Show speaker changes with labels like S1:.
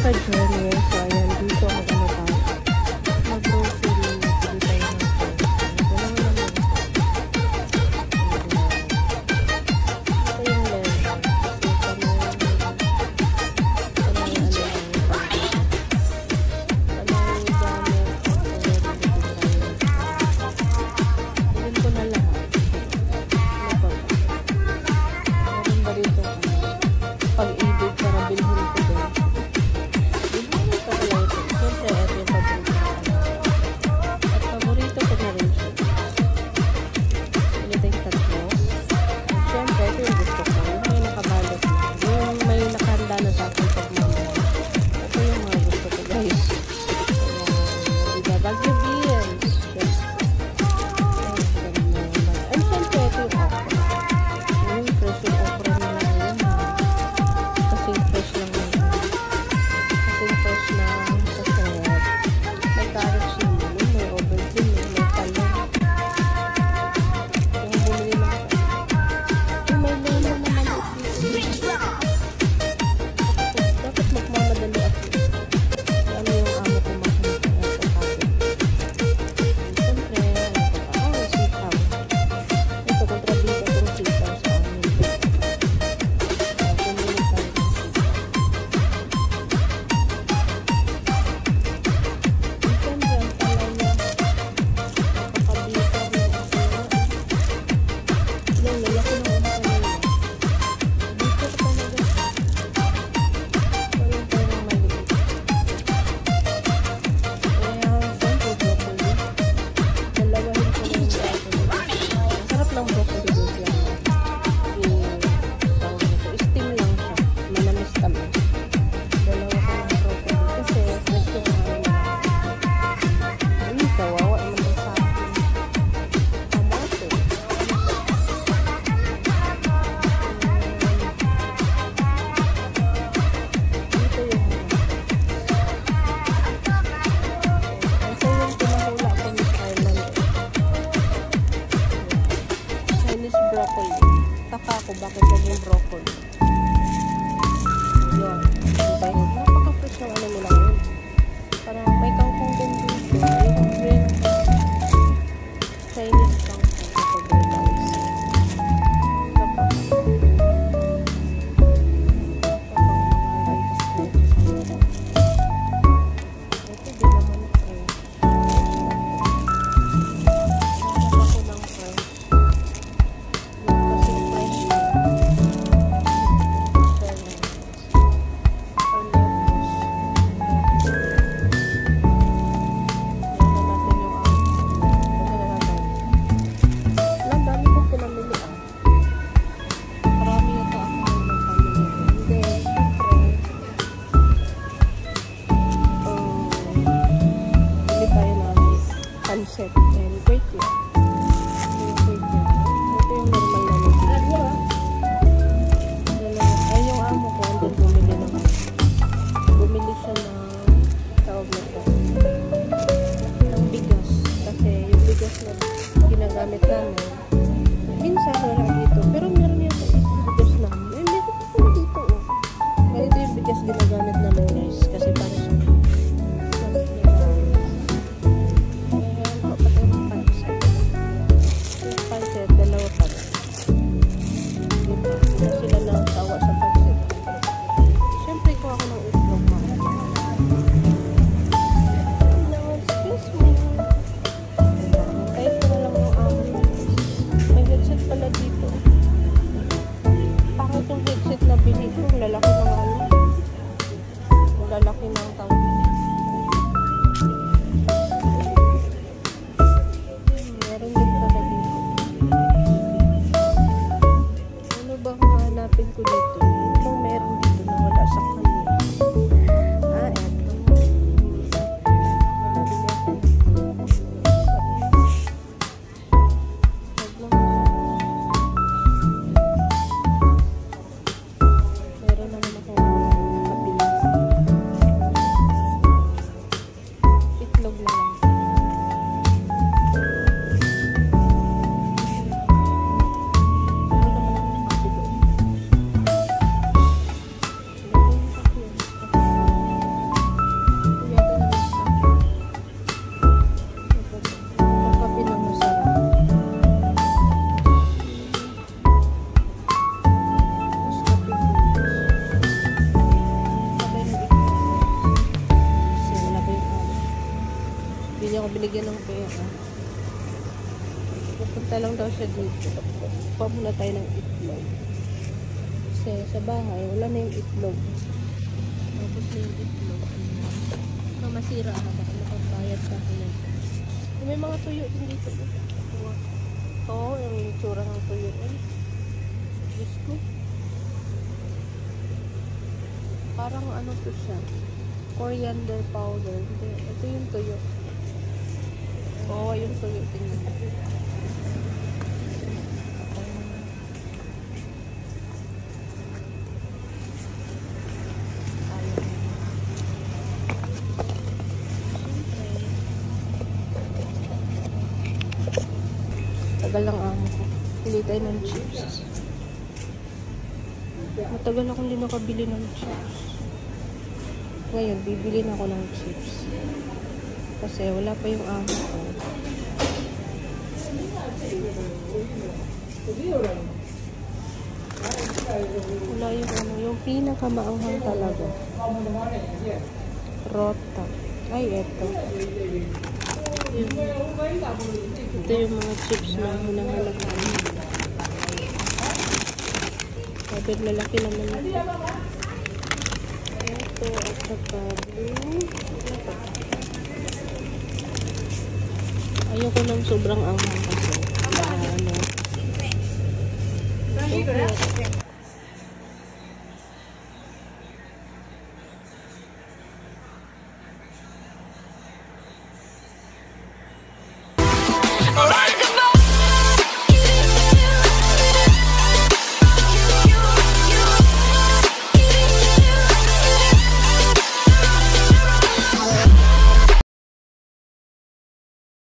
S1: ka-journey. So, ayan, dito ang ano tayo. Mag-grocery. Pili tayo ng ito yung level. Pag-ibig para bilhin ko din. Bilhin ko pala ito. Siyempre, ito yung paborito ko. At paborito ko na rin siya. Ito yung tatlo. At siyempre, ito yung gusto ko. Yung may nakabalot na. Yung may nakahanda na sa akin pagmamahal. Ito yung mga gusto ko, guys. Diba? Bagyo beans. Ay, siyempre, ito yung okra. Yung fresh yung okra na lang yun. Kasing fresh lang sa sarap. May carrots yun, may aubergine, may talong. Yung bumili lang siya. Yung may lemon na maliit. Dapat magmamadali ako. Ano yung amo ko makakita sa kapit. Siyempre, sitaw. Ito, kontrabita itong sitaw sa amin. Broccoli. Taka ako bakit naging broccoli. Yun. Diba yun? Napaka-fresh ng ano nila yun. Parang may kangkong din dito. Yung green Chinese kangkong. Ito very nice. Pancit and great yan. Ito yung normal na nito. Ay, yung amo ko andun bumili siya ng tawag na ito ng bigas kasi yung bigas na ginagamit namin minsan wala dito pero meron yung bigas namin hindi ko pa dito kaya ito yung bigas ginagamit namin guys kasi para siya lalaki ng tawag. Meron din pala dito. Ano ba kung hanapin ko dito? Itong meron dito na wala sa kanya. Eto. Meron naman ako kapili. ako binigyan ng pera. Pupunta lang daw siya dito. Kuha muna tayo ng itlog. Kasi sa bahay, wala na yung itlog. Tapos na yung itlog. So, masira na kasi nakapayad sa akin. May mga tuyo din dito. Ito, yung itsura ng tuyo. Diyos ko. Parang ano to siya. Coriander powder. Ito yung tuyo. Oo, yung tuyo. Tingnan. Tagal lang amo ko. Pili tayo ng chips. Matagal akong hindi nakabili ng chips. Ngayon, bibili na ako ng chips. Kasi wala pa yung amo ko. Wala yung ano, yung pinakamaanghang talaga. Rota. Ay, eto. Ito yung mga chips na hinahanap namin. Sabi lalaki naman ito. Ito at saka blue. Ayoko ng sobrang anghang kasi. Ano.